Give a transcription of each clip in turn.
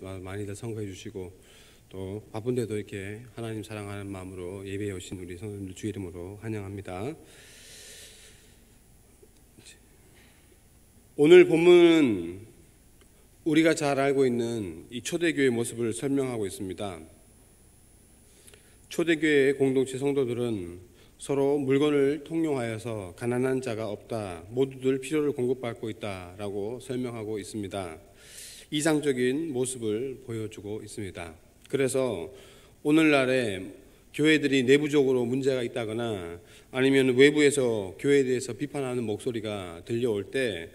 많이들 성거해 주시고 또 바쁜데도 이렇게 하나님 사랑하는 마음으로 예배해 오신 우리 성도님들 주 이름으로 환영합니다. 오늘 본문은 우리가 잘 알고 있는 이 초대교회의 모습을 설명하고 있습니다. 초대교회의 공동체 성도들은 서로 물건을 통용하여서 가난한 자가 없다, 모두들 필요를 공급받고 있다라고 설명하고 있습니다. 이상적인 모습을 보여주고 있습니다. 그래서 오늘날에 교회들이 내부적으로 문제가 있다거나 아니면 외부에서 교회에 대해서 비판하는 목소리가 들려올 때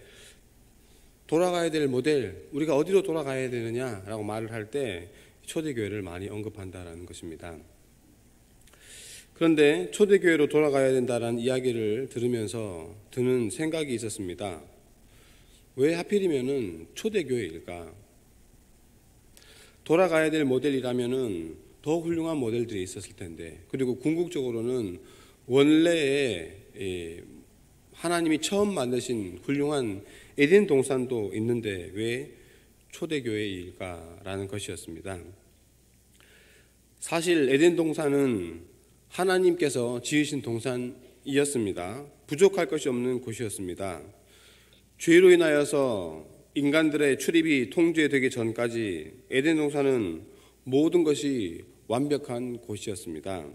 돌아가야 될 모델, 우리가 어디로 돌아가야 되느냐라고 말을 할 때 초대교회를 많이 언급한다라는 것입니다. 그런데 초대교회로 돌아가야 된다는 이야기를 들으면서 드는 생각이 있었습니다. 왜 하필이면은 초대교회일까? 돌아가야 될 모델이라면은 더 훌륭한 모델들이 있었을 텐데, 그리고 궁극적으로는 원래의 하나님이 처음 만드신 훌륭한 에덴 동산도 있는데 왜 초대교회일까라는 것이었습니다. 사실 에덴 동산은 하나님께서 지으신 동산이었습니다. 부족할 것이 없는 곳이었습니다. 죄로 인하여서 인간들의 출입이 통제되기 전까지 에덴 동산은 모든 것이 완벽한 곳이었습니다.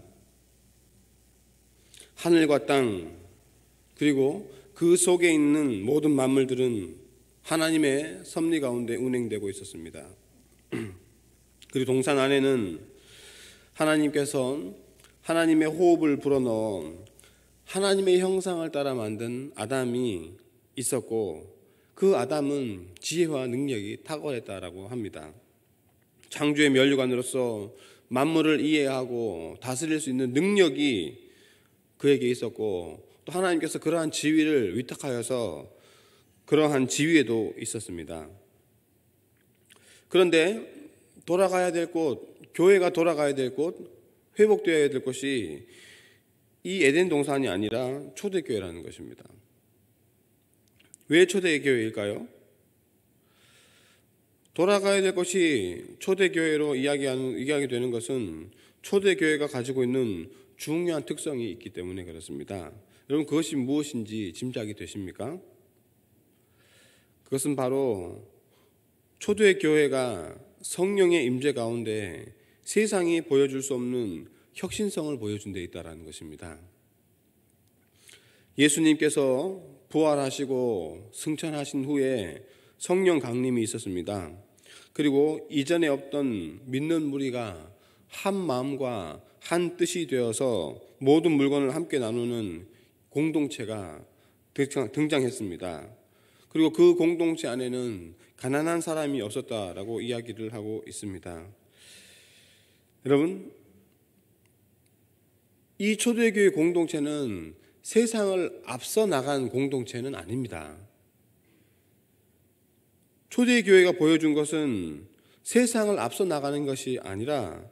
하늘과 땅 그리고 그 속에 있는 모든 만물들은 하나님의 섭리 가운데 운행되고 있었습니다. 그리고 동산 안에는 하나님께서 하나님의 호흡을 불어넣어 하나님의 형상을 따라 만든 아담이 있었고 그 아담은 지혜와 능력이 탁월했다라고 합니다. 창조의 면류관으로서 만물을 이해하고 다스릴 수 있는 능력이 그에게 있었고 또 하나님께서 그러한 지위를 위탁하여서 그러한 지위에도 있었습니다. 그런데 돌아가야 될 곳, 교회가 돌아가야 될 곳, 회복되어야 될 것이 이 에덴 동산이 아니라 초대교회라는 것입니다. 왜 초대교회일까요? 돌아가야 될 것이 초대교회로 이야기되는 것은 초대교회가 가지고 있는 중요한 특성이 있기 때문에 그렇습니다. 여러분 그것이 무엇인지 짐작이 되십니까? 그것은 바로 초대교회가 성령의 임재 가운데 세상이 보여줄 수 없는 혁신성을 보여준 데 있다는 것입니다. 예수님께서 부활하시고 승천하신 후에 성령 강림이 있었습니다. 그리고 이전에 없던 믿는 무리가 한 마음과 한 뜻이 되어서 모든 물건을 함께 나누는 공동체가 등장했습니다. 그리고 그 공동체 안에는 가난한 사람이 없었다라고 이야기를 하고 있습니다. 여러분, 이 초대교회 공동체는 세상을 앞서 나간 공동체는 아닙니다. 초대교회가 보여준 것은 세상을 앞서 나가는 것이 아니라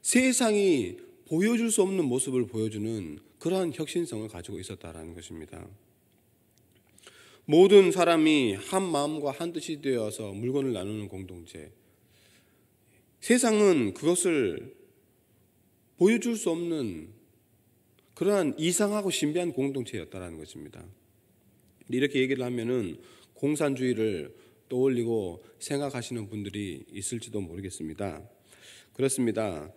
세상이 보여줄 수 없는 모습을 보여주는 그러한 혁신성을 가지고 있었다는 것입니다. 모든 사람이 한 마음과 한 뜻이 되어서 물건을 나누는 공동체. 세상은 그것을 보여줄 수 없는 그러한 이상하고 신비한 공동체였다는 것입니다. 이렇게 얘기를 하면은 공산주의를 떠올리고 생각하시는 분들이 있을지도 모르겠습니다. 그렇습니다.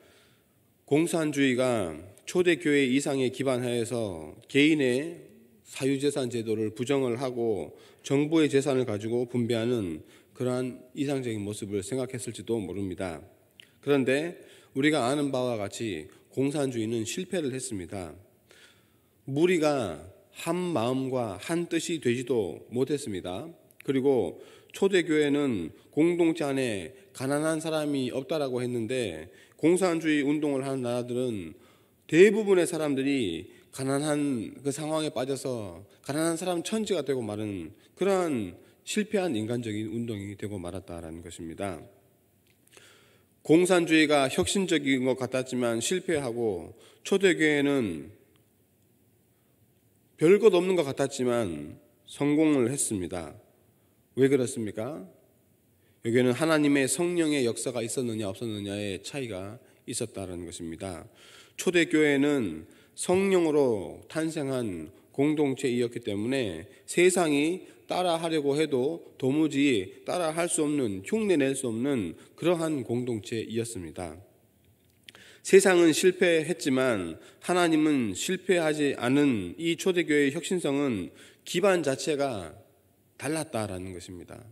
공산주의가 초대교회 이상에 기반하여서 개인의 사유재산 제도를 부정을 하고 정부의 재산을 가지고 분배하는 그러한 이상적인 모습을 생각했을지도 모릅니다. 그런데 우리가 아는 바와 같이 공산주의는 실패를 했습니다. 무리가 한 마음과 한 뜻이 되지도 못했습니다. 그리고 초대교회는 공동체 안에 가난한 사람이 없다라고 했는데 공산주의 운동을 하는 나라들은 대부분의 사람들이 가난한 그 상황에 빠져서 가난한 사람 천지가 되고 마는 그러한 실패한 인간적인 운동이 되고 말았다라는 것입니다. 공산주의가 혁신적인 것 같았지만 실패하고 초대교회는 별것 없는 것 같았지만 성공을 했습니다. 왜 그렇습니까? 여기에는 하나님의 성령의 역사가 있었느냐 없었느냐의 차이가 있었다는 것입니다. 초대교회는 성령으로 탄생한 공동체이었기 때문에 세상이 따라하려고 해도 도무지 따라할 수 없는, 흉내낼 수 없는 그러한 공동체이었습니다. 세상은 실패했지만 하나님은 실패하지 않은 이 초대교회의 혁신성은 기반 자체가 달랐다라는 것입니다.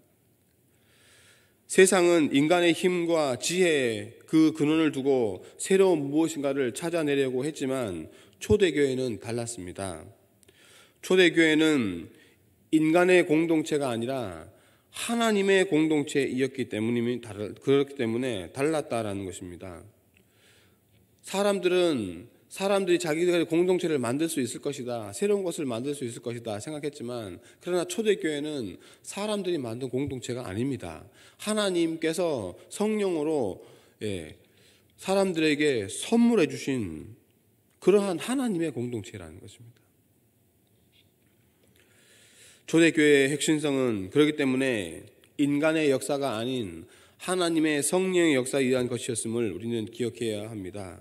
세상은 인간의 힘과 지혜 그 근원을 두고 새로운 무엇인가를 찾아내려고 했지만 초대교회는 달랐습니다. 초대교회는 인간의 공동체가 아니라 하나님의 공동체이었기 때문에 그렇기 때문에 달랐다라는 것입니다. 사람들이 자기들의 공동체를 만들 수 있을 것이다, 새로운 것을 만들 수 있을 것이다 생각했지만, 그러나 초대교회는 사람들이 만든 공동체가 아닙니다. 하나님께서 성령으로 사람들에게 선물해 주신 그러한 하나님의 공동체라는 것입니다. 초대교회의 핵심성은 그렇기 때문에 인간의 역사가 아닌 하나님의 성령의 역사에 의한 것이었음을 우리는 기억해야 합니다.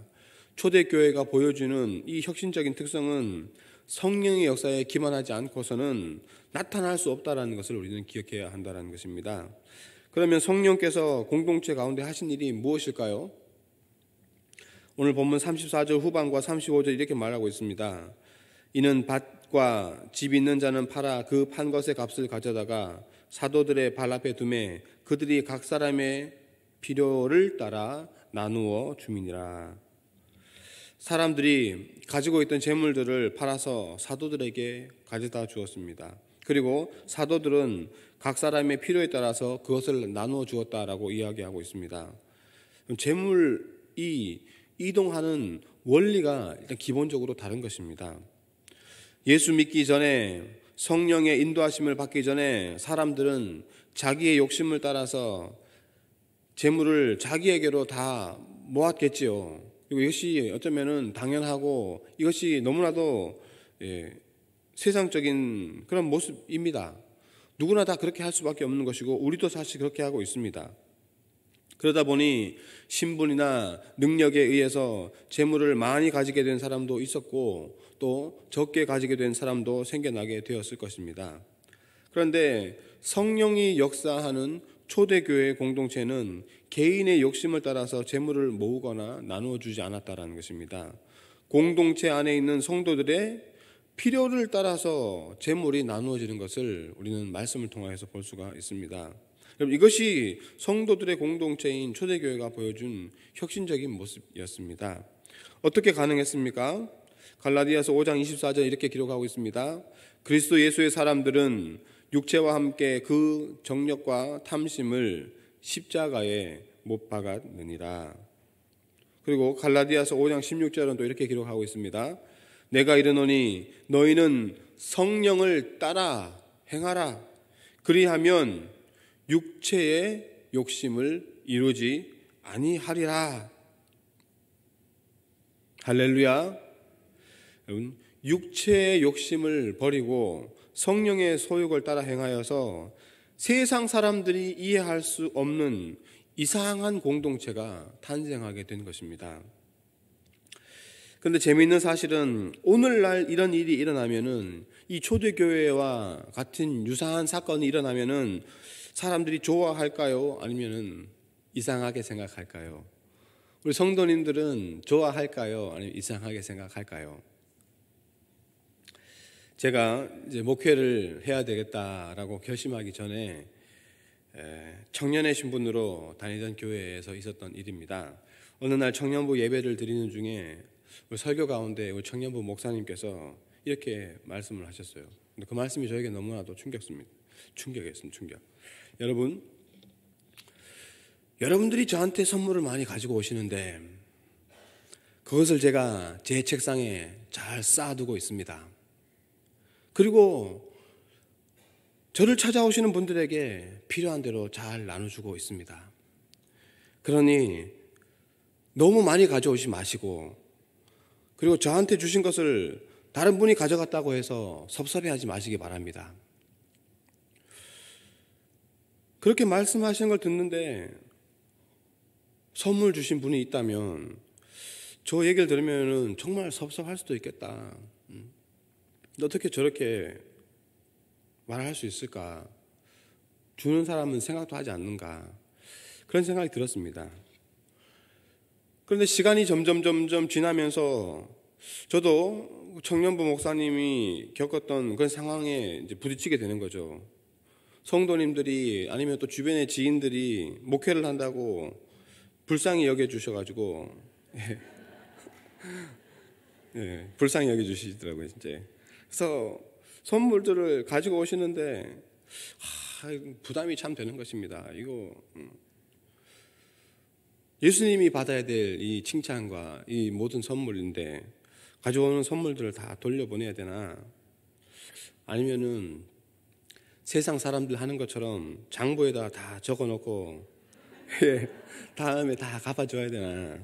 초대교회가 보여주는 이 혁신적인 특성은 성령의 역사에 기반하지 않고서는 나타날 수 없다는 것을 우리는 기억해야 한다는 것입니다. 그러면 성령께서 공동체 가운데 하신 일이 무엇일까요? 오늘 본문 34절 후반과 35절 이렇게 말하고 있습니다. 이는 밭과 집 있는 자는 팔아 그 판 것의 값을 가져다가 사도들의 발 앞에 두매 그들이 각 사람의 필요를 따라 나누어 주민이라. 사람들이 가지고 있던 재물들을 팔아서 사도들에게 가져다 주었습니다. 그리고 사도들은 각 사람의 필요에 따라서 그것을 나누어 주었다라고 이야기하고 있습니다. 재물이 이동하는 원리가 일단 기본적으로 다른 것입니다. 예수 믿기 전에, 성령의 인도하심을 받기 전에 사람들은 자기의 욕심을 따라서 재물을 자기에게로 다 모았겠지요. 그리고 이것이 어쩌면은 당연하고 이것이 너무나도 세상적인 그런 모습입니다. 누구나 다 그렇게 할 수밖에 없는 것이고 우리도 사실 그렇게 하고 있습니다. 그러다 보니 신분이나 능력에 의해서 재물을 많이 가지게 된 사람도 있었고 또 적게 가지게 된 사람도 생겨나게 되었을 것입니다. 그런데 성령이 역사하는 초대교회 공동체는 개인의 욕심을 따라서 재물을 모으거나 나누어 주지 않았다는 것입니다. 공동체 안에 있는 성도들의 필요를 따라서 재물이 나누어지는 것을 우리는 말씀을 통해서 볼 수가 있습니다. 이것이 성도들의 공동체인 초대교회가 보여준 혁신적인 모습이었습니다. 어떻게 가능했습니까? 갈라디아서 5장 24절 이렇게 기록하고 있습니다. 그리스도 예수의 사람들은 육체와 함께 그 정력과 탐심을 십자가에 못 박았느니라. 그리고 갈라디아서 5장 16절은 또 이렇게 기록하고 있습니다. 내가 이르노니 너희는 성령을 따라 행하라. 그리하면 육체의 욕심을 이루지 아니하리라. 할렐루야. 여러분, 육체의 욕심을 버리고 성령의 소욕을 따라 행하여서 세상 사람들이 이해할 수 없는 이상한 공동체가 탄생하게 된 것입니다. 그런데 재미있는 사실은 오늘날 이런 일이 일어나면은, 이 초대교회와 같은 유사한 사건이 일어나면은 사람들이 좋아할까요? 아니면은 이상하게 생각할까요? 우리 성도님들은 좋아할까요? 아니면 이상하게 생각할까요? 제가 이제 목회를 해야 되겠다라고 결심하기 전에 청년의 신분으로 다니던 교회에서 있었던 일입니다. 어느 날 청년부 예배를 드리는 중에 우리 설교 가운데 우리 청년부 목사님께서 이렇게 말씀을 하셨어요. 근데 그 말씀이 저에게 너무나도 충격이었습니다. 충격. 여러분들이 저한테 선물을 많이 가지고 오시는데 그것을 제가 제 책상에 잘 쌓아두고 있습니다. 그리고 저를 찾아오시는 분들에게 필요한 대로 잘 나눠주고 있습니다. 그러니 너무 많이 가져오지 마시고, 그리고 저한테 주신 것을 다른 분이 가져갔다고 해서 섭섭해하지 마시기 바랍니다. 그렇게 말씀하시는 걸 듣는데 선물 주신 분이 있다면 저 얘기를 들으면 정말 섭섭할 수도 있겠다. 어떻게 저렇게 말할 수 있을까? 주는 사람은 생각도 하지 않는가? 그런 생각이 들었습니다. 그런데 시간이 점점 지나면서 저도 청년부 목사님이 겪었던 그런 상황에 이제 부딪히게 되는 거죠. 성도님들이 아니면 또 주변의 지인들이 목회를 한다고 불쌍히 여겨주셔가지고 예, 불쌍히 여겨주시더라고요, 진짜. 그래서 선물들을 가지고 오시는데 부담이 참 되는 것입니다. 이거 예수님이 받아야 될 이 칭찬과 이 모든 선물인데 가져오는 선물들을 다 돌려보내야 되나? 아니면은 세상 사람들 하는 것처럼 장부에다 다 적어놓고 다음에 다 갚아줘야 되나?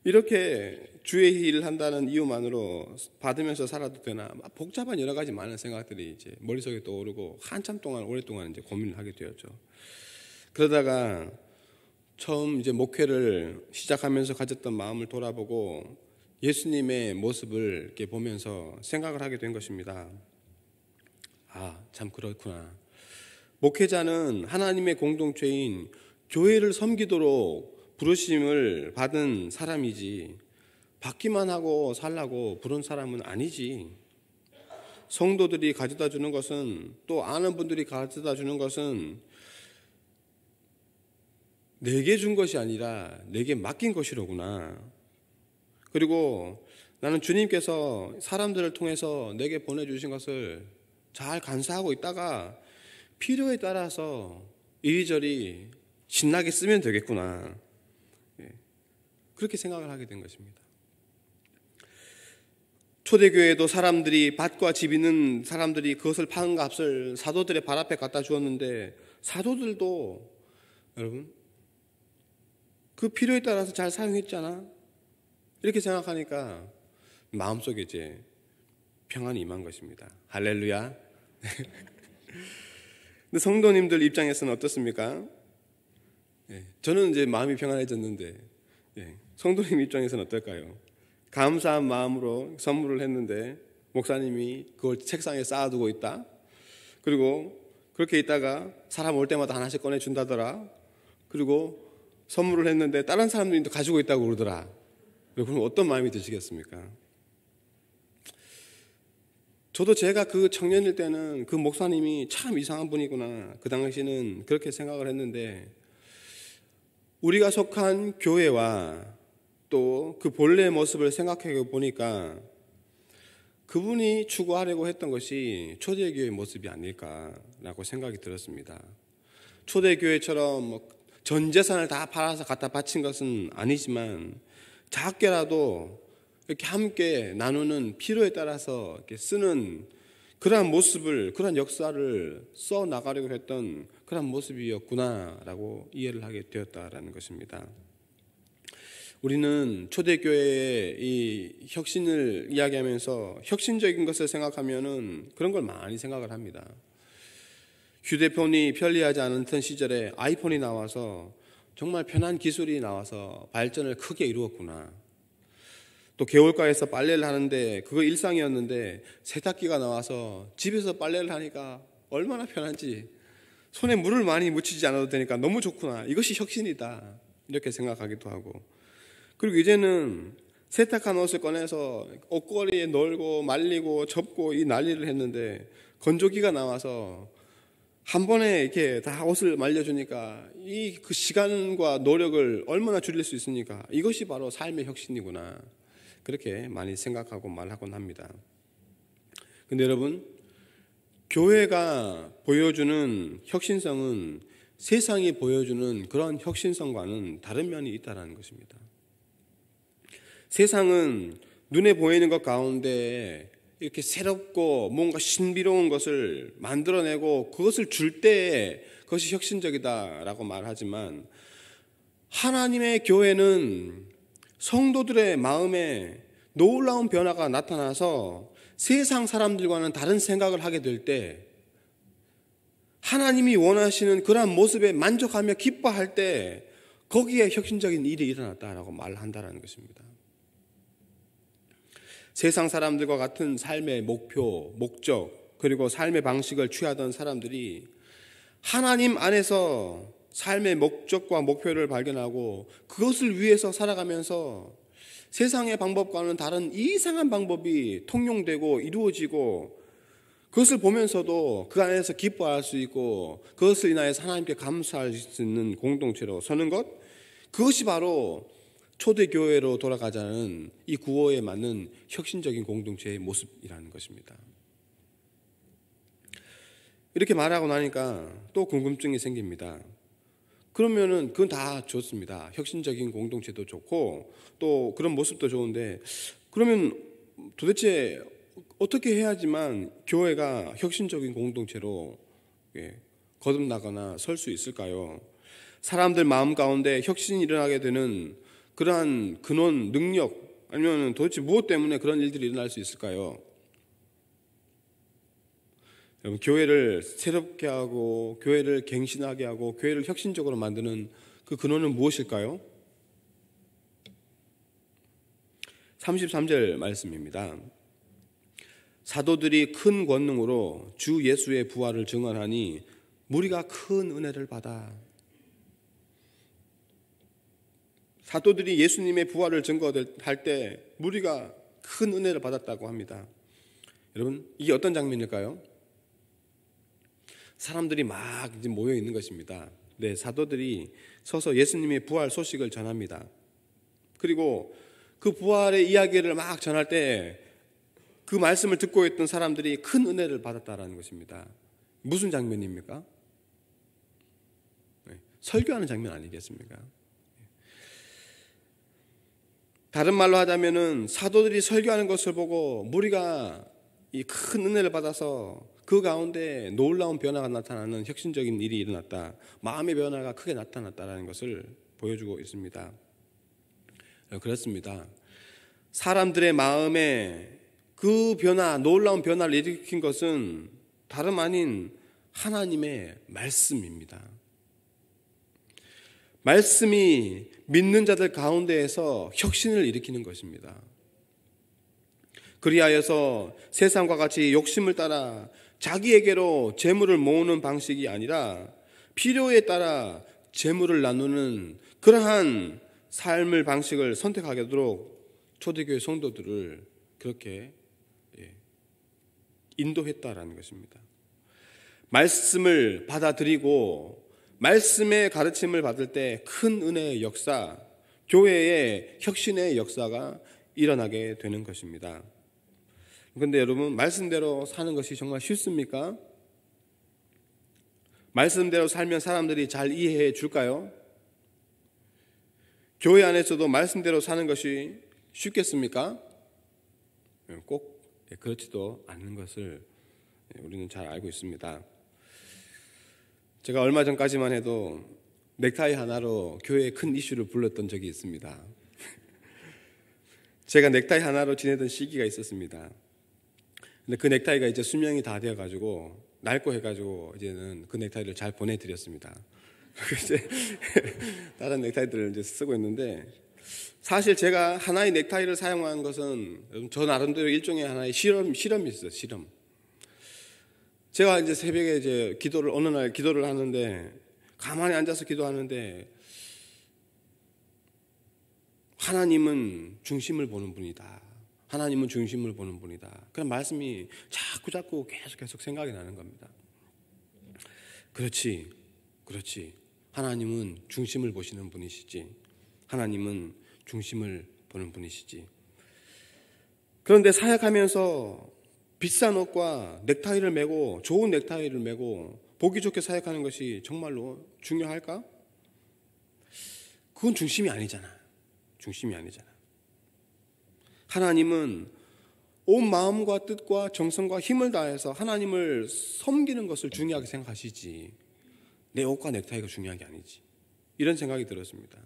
이렇게 주의 일을 한다는 이유만으로 받으면서 살아도 되나? 복잡한 여러 가지 많은 생각들이 이제 머릿속에 떠오르고 한참 동안 오랫동안 이제 고민을 하게 되었죠. 그러다가 처음 이제 목회를 시작하면서 가졌던 마음을 돌아보고 예수님의 모습을 이렇게 보면서 생각을 하게 된 것입니다. 참 그렇구나. 목회자는 하나님의 공동체인 교회를 섬기도록 부르심을 받은 사람이지 받기만 하고 살라고 부른 사람은 아니지. 성도들이 가져다 주는 것은, 또 아는 분들이 가져다 주는 것은 내게 준 것이 아니라 내게 맡긴 것이로구나. 그리고 나는 주님께서 사람들을 통해서 내게 보내주신 것을 잘 간수하고 있다가 필요에 따라서 이리저리 신나게 쓰면 되겠구나. 그렇게 생각을 하게 된 것입니다. 초대교회도 사람들이, 밭과 집 있는 사람들이 그것을 파는 값을 사도들의 발 앞에 갖다 주었는데, 사도들도 여러분 그 필요에 따라서 잘 사용했잖아. 이렇게 생각하니까 마음속에 이제 평안이 임한 것입니다. 할렐루야. 근데 성도님들 입장에서는 어떻습니까? 저는 이제 마음이 평안해졌는데 성도님 입장에서는 어떨까요? 감사한 마음으로 선물을 했는데 목사님이 그걸 책상에 쌓아두고 있다. 그리고 그렇게 있다가 사람 올 때마다 하나씩 꺼내준다더라. 그리고 선물을 했는데 다른 사람들이 또 가지고 있다고 그러더라. 그럼 어떤 마음이 드시겠습니까? 저도 제가 그 청년일 때는 그 목사님이 참 이상한 분이구나. 그 당시는 그렇게 생각을 했는데, 우리가 속한 교회와 또 그 본래의 모습을 생각해 보니까 그분이 추구하려고 했던 것이 초대교회의 모습이 아닐까라고 생각이 들었습니다. 초대교회처럼 전 재산을 다 팔아서 갖다 바친 것은 아니지만 작게라도 이렇게 함께 나누는 필요에 따라서 이렇게 쓰는 그러한 모습을, 그러한 역사를 써 나가려고 했던 그러한 모습이었구나라고 이해를 하게 되었다라는 것입니다. 우리는 초대교회의 이 혁신을 이야기하면서 혁신적인 것을 생각하면은 그런 걸 많이 생각을 합니다. 휴대폰이 편리하지 않던 시절에 아이폰이 나와서 정말 편한 기술이 나와서 발전을 크게 이루었구나. 또 개울가에서 빨래를 하는데 그거 일상이었는데 세탁기가 나와서 집에서 빨래를 하니까 얼마나 편한지, 손에 물을 많이 묻히지 않아도 되니까 너무 좋구나. 이것이 혁신이다. 이렇게 생각하기도 하고, 그리고 이제는 세탁한 옷을 꺼내서 옷걸이에 널고 말리고 접고 이 난리를 했는데 건조기가 나와서 한 번에 이렇게 다 옷을 말려주니까 이 그 시간과 노력을 얼마나 줄일 수 있으니까 이것이 바로 삶의 혁신이구나. 그렇게 많이 생각하고 말하곤 합니다. 근데 여러분, 교회가 보여주는 혁신성은 세상이 보여주는 그런 혁신성과는 다른 면이 있다는 것입니다. 세상은 눈에 보이는 것 가운데 이렇게 새롭고 뭔가 신비로운 것을 만들어내고 그것을 줄 때에 그것이 혁신적이다라고 말하지만, 하나님의 교회는 성도들의 마음에 놀라운 변화가 나타나서 세상 사람들과는 다른 생각을 하게 될 때 하나님이 원하시는 그러한 모습에 만족하며 기뻐할 때 거기에 혁신적인 일이 일어났다라고 말한다는 것입니다. 세상 사람들과 같은 삶의 목표, 목적, 그리고 삶의 방식을 취하던 사람들이 하나님 안에서 삶의 목적과 목표를 발견하고 그것을 위해서 살아가면서 세상의 방법과는 다른 이상한 방법이 통용되고 이루어지고 그것을 보면서도 그 안에서 기뻐할 수 있고 그것을 인하여서 하나님께 감사할 수 있는 공동체로 서는 것, 그것이 바로 초대교회로 돌아가자는 이 구호에 맞는 혁신적인 공동체의 모습이라는 것입니다. 이렇게 말하고 나니까 또 궁금증이 생깁니다. 그러면은 그건 다 좋습니다. 혁신적인 공동체도 좋고 또 그런 모습도 좋은데 그러면 도대체 어떻게 해야지만 교회가 혁신적인 공동체로 거듭나거나 설 수 있을까요? 사람들 마음 가운데 혁신이 일어나게 되는 그러한 근원, 능력 아니면 도대체 무엇 때문에 그런 일들이 일어날 수 있을까요? 여러분, 교회를 새롭게 하고 교회를 갱신하게 하고 교회를 혁신적으로 만드는 그 근원은 무엇일까요? 33절 말씀입니다. 사도들이 큰 권능으로 주 예수의 부활을 증언하니 무리가 큰 은혜를 받아. 사도들이 예수님의 부활을 증거할 때 무리가 큰 은혜를 받았다고 합니다. 여러분, 이게 어떤 장면일까요? 사람들이 막 이제 모여 있는 것입니다. 네, 사도들이 서서 예수님의 부활 소식을 전합니다. 그리고 그 부활의 이야기를 막 전할 때 그 말씀을 듣고 있던 사람들이 큰 은혜를 받았다라는 것입니다. 무슨 장면입니까? 네, 설교하는 장면 아니겠습니까? 다른 말로 하자면은 사도들이 설교하는 것을 보고 무리가 이 큰 은혜를 받아서 그 가운데 놀라운 변화가 나타나는 혁신적인 일이 일어났다. 마음의 변화가 크게 나타났다는 것을 보여주고 있습니다. 그렇습니다. 사람들의 마음에 그 변화, 놀라운 변화를 일으킨 것은 다름 아닌 하나님의 말씀입니다. 말씀이 믿는 자들 가운데에서 혁신을 일으키는 것입니다. 그리하여서 세상과 같이 욕심을 따라 자기에게로 재물을 모으는 방식이 아니라 필요에 따라 재물을 나누는 그러한 삶의 방식을 선택하게 하도록 초대교회 성도들을 그렇게 인도했다라는 것입니다. 말씀을 받아들이고 말씀의 가르침을 받을 때 큰 은혜의 역사, 교회의 혁신의 역사가 일어나게 되는 것입니다. 그런데 여러분, 말씀대로 사는 것이 정말 쉽습니까? 말씀대로 살면 사람들이 잘 이해해 줄까요? 교회 안에서도 말씀대로 사는 것이 쉽겠습니까? 꼭 그렇지도 않는 것을 우리는 잘 알고 있습니다. 제가 얼마 전까지만 해도 넥타이 하나로 교회에 큰 이슈를 불렀던 적이 있습니다. 제가 넥타이 하나로 지내던 시기가 있었습니다. 근데 그 넥타이가 이제 수명이 다 되어가지고 낡고 해가지고 이제는 그 넥타이를 잘 보내드렸습니다. 이제 다른 넥타이들을 이제 쓰고 있는데, 사실 제가 하나의 넥타이를 사용한 것은 저 나름대로 일종의 하나의 실험이 있어요. 실험. 제가 이제 새벽에 이제 어느 날 기도를 하는데, 가만히 앉아서 기도하는데, 하나님은 중심을 보는 분이다. 하나님은 중심을 보는 분이다. 그런 말씀이 자꾸 계속 생각이 나는 겁니다. 그렇지. 하나님은 중심을 보시는 분이시지. 하나님은 중심을 보는 분이시지. 그런데 사역하면서 비싼 옷과 넥타이를 메고, 좋은 넥타이를 메고 보기 좋게 사역하는 것이 정말로 중요할까? 그건 중심이 아니잖아. 하나님은 온 마음과 뜻과 정성과 힘을 다해서 하나님을 섬기는 것을 중요하게 생각하시지, 내 옷과 넥타이가 중요한 게 아니지. 이런 생각이 들었습니다.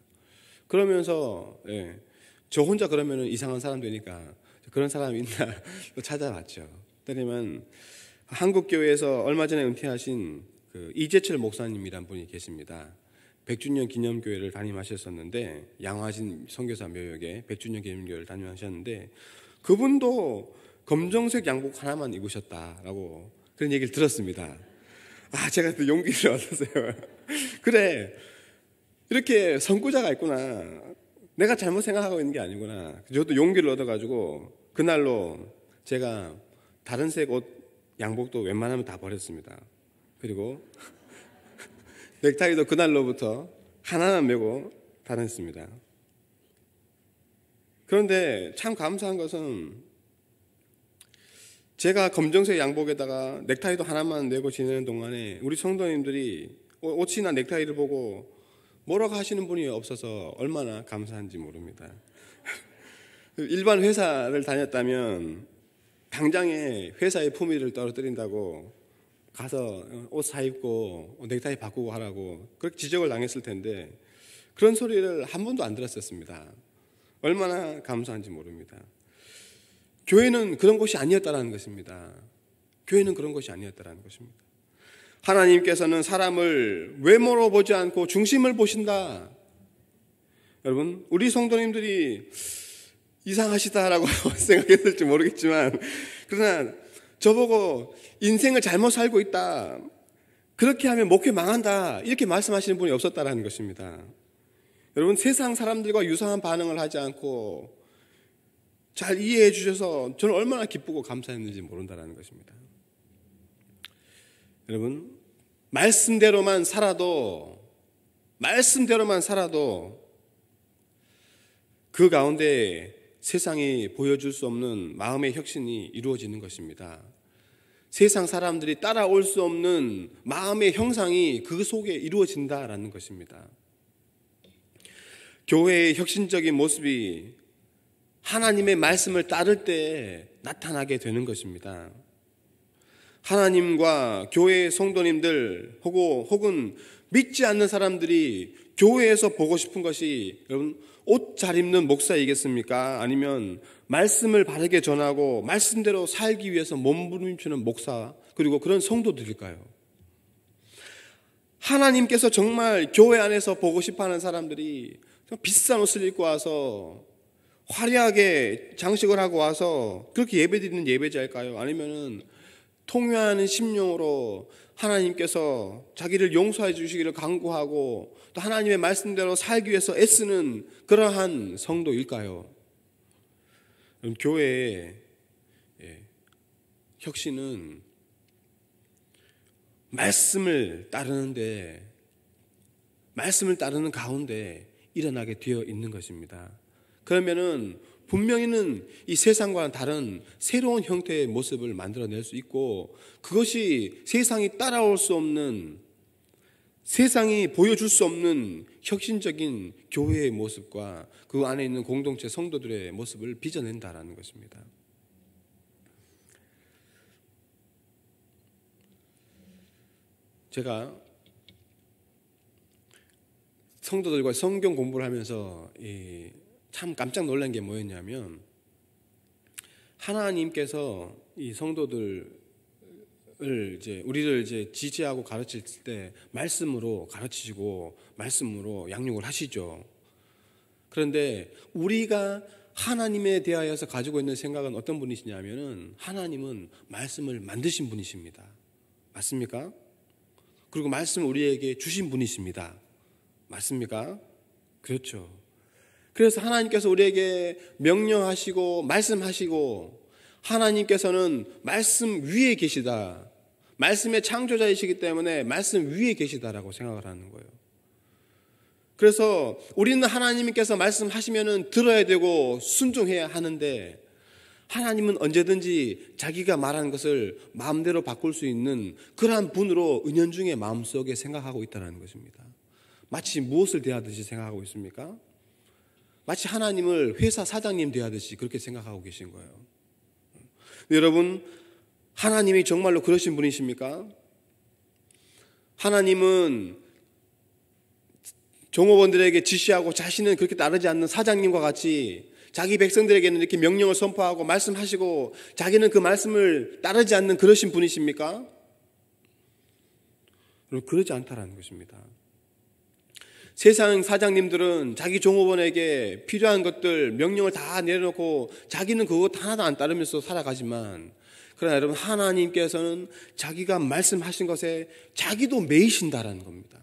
그러면서 저 혼자 그러면 이상한 사람 되니까 그런 사람이 있나 찾아봤죠. 그러면 한국교회에서 얼마 전에 은퇴하신 이재철 목사님이란 분이 계십니다. 100주년 기념교회를 담임하셨었는데, 양화진 선교사 묘역에 100주년 기념교회를 담임하셨는데, 그분도 검정색 양복 하나만 입으셨다라고 그런 얘기를 들었습니다. 제가 또 용기를 얻었어요. 그래, 이렇게 선구자가 있구나. 내가 잘못 생각하고 있는 게 아니구나. 저도 용기를 얻어가지고 그날로 제가 다른 색 옷 양복도 웬만하면 다 버렸습니다. 그리고 넥타이도 그날로부터 하나만 메고 다녔습니다. 그런데 참 감사한 것은 제가 검정색 양복에다가 넥타이도 하나만 메고 지내는 동안에 우리 성도님들이 옷이나 넥타이를 보고 뭐라고 하시는 분이 없어서 얼마나 감사한지 모릅니다. 일반 회사를 다녔다면 당장에 회사의 품위를 떨어뜨린다고 가서 옷 사입고 넥타이 바꾸고 하라고 그렇게 지적을 당했을 텐데, 그런 소리를 한 번도 안 들었었습니다. 얼마나 감사한지 모릅니다. 교회는 그런 곳이 아니었다라는 것입니다. 교회는 그런 것이 아니었다라는 것입니다. 하나님께서는 사람을 외모로 보지 않고 중심을 보신다. 여러분, 우리 성도님들이 이상하시다라고 생각했을지 모르겠지만, 그러나 저보고 인생을 잘못 살고 있다, 그렇게 하면 목회 망한다, 이렇게 말씀하시는 분이 없었다라는 것입니다. 여러분, 세상 사람들과 유사한 반응을 하지 않고 잘 이해해 주셔서 저는 얼마나 기쁘고 감사했는지 모른다라는 것입니다. 여러분, 말씀대로만 살아도 그 가운데 세상이 보여줄 수 없는 마음의 혁신이 이루어지는 것입니다. 세상 사람들이 따라올 수 없는 마음의 형상이 그 속에 이루어진다라는 것입니다. 교회의 혁신적인 모습이 하나님의 말씀을 따를 때 나타나게 되는 것입니다. 하나님과 교회의 성도님들 혹은 믿지 않는 사람들이 교회에서 보고 싶은 것이, 여러분, 옷 잘 입는 목사이겠습니까? 아니면 말씀을 바르게 전하고 말씀대로 살기 위해서 몸부림치는 목사, 그리고 그런 성도들일까요? 하나님께서 정말 교회 안에서 보고 싶어하는 사람들이 비싼 옷을 입고 와서 화려하게 장식을 하고 와서 그렇게 예배드리는 예배자일까요? 아니면은 통회하는 심령으로 하나님께서 자기를 용서해 주시기를 간구하고 또 하나님의 말씀대로 살기 위해서 애쓰는 그러한 성도일까요? 교회의 혁신은 말씀을 따르는 가운데 일어나게 되어 있는 것입니다. 그러면은 분명히는 이 세상과는 다른 새로운 형태의 모습을 만들어낼 수 있고, 그것이 세상이 따라올 수 없는, 세상이 보여줄 수 없는 혁신적인 교회의 모습과 그 안에 있는 공동체 성도들의 모습을 빚어낸다라는 것입니다. 제가 성도들과 성경 공부를 하면서 참 깜짝 놀란 게 뭐였냐면, 하나님께서 이 성도들을 우리를 지지하고 가르칠 때 말씀으로 가르치시고 말씀으로 양육을 하시죠. 그런데 우리가 하나님에 대하여서 가지고 있는 생각은 어떤 분이시냐면은, 하나님은 말씀을 만드신 분이십니다. 맞습니까? 그리고 말씀을 우리에게 주신 분이십니다. 맞습니까? 그렇죠. 그래서 하나님께서 우리에게 명령하시고 말씀하시고, 하나님께서는 말씀 위에 계시다, 말씀의 창조자이시기 때문에 말씀 위에 계시다라고 생각을 하는 거예요. 그래서 우리는 하나님께서 말씀하시면은 들어야 되고 순종해야 하는데, 하나님은 언제든지 자기가 말한 것을 마음대로 바꿀 수 있는 그러한 분으로 은연중에 마음속에 생각하고 있다는 것입니다. 마치 무엇을 대하듯이 생각하고 있습니까? 마치 하나님을 회사 사장님 대하듯이 그렇게 생각하고 계신 거예요. 여러분, 하나님이 정말로 그러신 분이십니까? 하나님은 종업원들에게 지시하고 자신은 그렇게 따르지 않는 사장님과 같이 자기 백성들에게는 이렇게 명령을 선포하고 말씀하시고 자기는 그 말씀을 따르지 않는 그러신 분이십니까? 여러분, 그러지 않다라는 것입니다. 세상 사장님들은 자기 종업원에게 필요한 것들 명령을 다 내려놓고 자기는 그거 하나도 안 따르면서 살아가지만, 그러나 여러분, 하나님께서는 자기가 말씀하신 것에 자기도 매이신다라는 겁니다.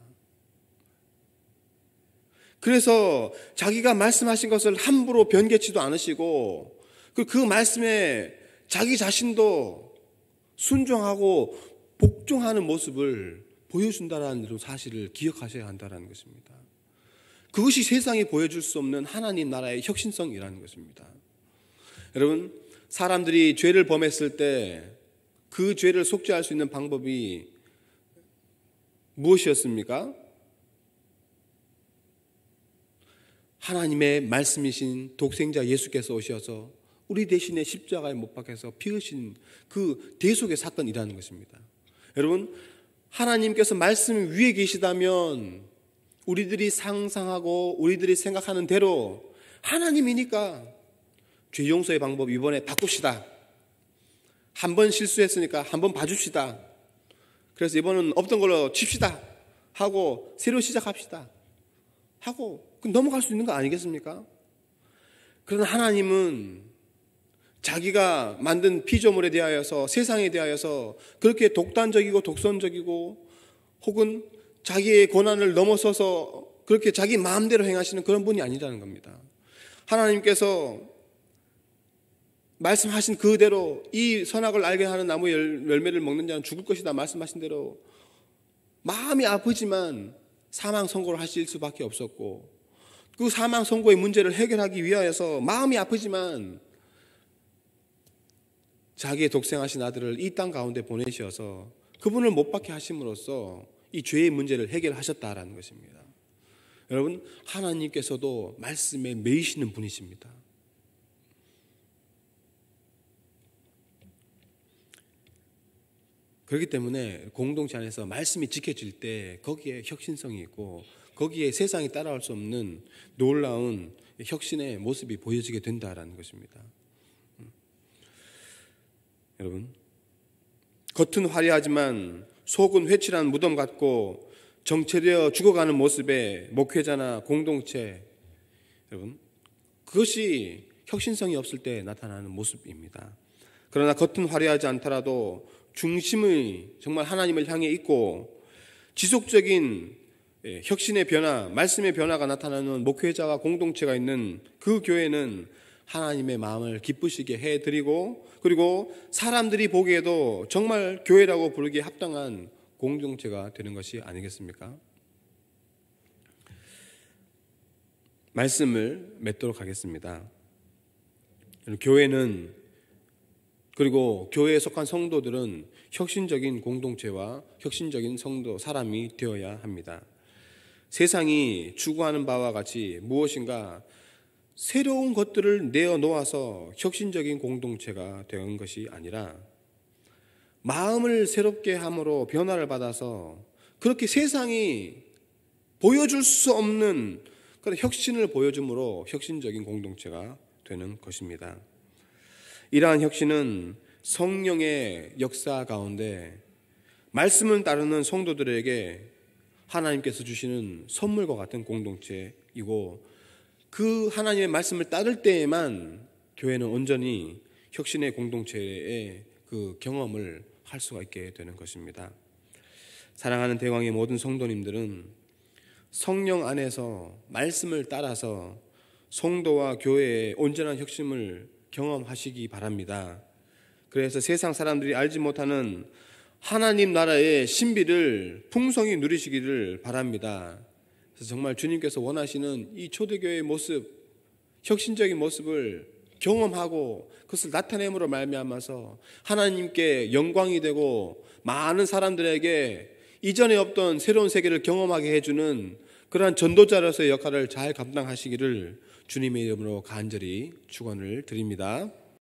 그래서 자기가 말씀하신 것을 함부로 변개치도 않으시고 그 말씀에 자기 자신도 순종하고 복종하는 모습을 보여준다라는 사실을 기억하셔야 한다는 것입니다. 그것이 세상에 보여줄 수 없는 하나님 나라의 혁신성이라는 것입니다. 여러분, 사람들이 죄를 범했을 때 그 죄를 속죄할 수 있는 방법이 무엇이었습니까? 하나님의 말씀이신 독생자 예수께서 오셔서 우리 대신에 십자가에 못 박혀서 피 흘리신 그 대속의 사건이라는 것입니다. 여러분, 하나님께서 말씀 위에 계시다면 우리들이 상상하고 우리들이 생각하는 대로 하나님이니까 죄 용서의 방법 이번에 바꿉시다. 한 번 실수했으니까 한 번 봐줍시다. 그래서 이번은 없던 걸로 칩시다 하고 새로 시작합시다 하고 넘어갈 수 있는 거 아니겠습니까? 그러나 하나님은 자기가 만든 피조물에 대하여서, 세상에 대하여서 그렇게 독단적이고 독선적이고 혹은 자기의 권한을 넘어서서 그렇게 자기 마음대로 행하시는 그런 분이 아니라는 겁니다. 하나님께서 말씀하신 그대로 이 선악을 알게 하는 나무 열매를 먹는 자는 죽을 것이다 말씀하신 대로 마음이 아프지만 사망 선고를 하실 수밖에 없었고, 그 사망 선고의 문제를 해결하기 위하여서 마음이 아프지만 자기의 독생하신 아들을 이 땅 가운데 보내셔서 그분을 못 박게 하심으로써 이 죄의 문제를 해결하셨다라는 것입니다. 여러분, 하나님께서도 말씀에 매이시는 분이십니다. 그렇기 때문에 공동체 안에서 말씀이 지켜질 때 거기에 혁신성이 있고 거기에 세상이 따라올 수 없는 놀라운 혁신의 모습이 보여지게 된다라는 것입니다. 여러분, 겉은 화려하지만 속은 회칠한 무덤 같고 정체되어 죽어가는 모습의 목회자나 공동체, 여러분, 그것이 혁신성이 없을 때 나타나는 모습입니다. 그러나 겉은 화려하지 않더라도 중심의 정말 하나님을 향해 있고 지속적인 혁신의 변화, 말씀의 변화가 나타나는 목회자와 공동체가 있는 그 교회는 하나님의 마음을 기쁘시게 해드리고, 그리고 사람들이 보기에도 정말 교회라고 부르기에 합당한 공동체가 되는 것이 아니겠습니까? 말씀을 맺도록 하겠습니다. 교회는, 그리고 교회에 속한 성도들은 혁신적인 공동체와 혁신적인 성도, 사람이 되어야 합니다. 세상이 추구하는 바와 같이 무엇인가 새로운 것들을 내어놓아서 혁신적인 공동체가 되는 것이 아니라 마음을 새롭게 함으로 변화를 받아서 그렇게 세상이 보여줄 수 없는 그런 혁신을 보여줌으로 혁신적인 공동체가 되는 것입니다. 이러한 혁신은 성령의 역사 가운데 말씀을 따르는 성도들에게 하나님께서 주시는 선물과 같은 공동체이고, 그 하나님의 말씀을 따를 때에만 교회는 온전히 혁신의 공동체의 그 경험을 할 수가 있게 되는 것입니다. 사랑하는 대광의 모든 성도님들은 성령 안에서 말씀을 따라서 성도와 교회의 온전한 혁신을 경험하시기 바랍니다. 그래서 세상 사람들이 알지 못하는 하나님 나라의 신비를 풍성히 누리시기를 바랍니다. 그래서 정말 주님께서 원하시는 이 초대교회의 모습, 혁신적인 모습을 경험하고 그것을 나타냄으로 말미암아서 하나님께 영광이 되고 많은 사람들에게 이전에 없던 새로운 세계를 경험하게 해주는 그러한 전도자로서의 역할을 잘 감당하시기를 주님의 이름으로 간절히 축원을 드립니다.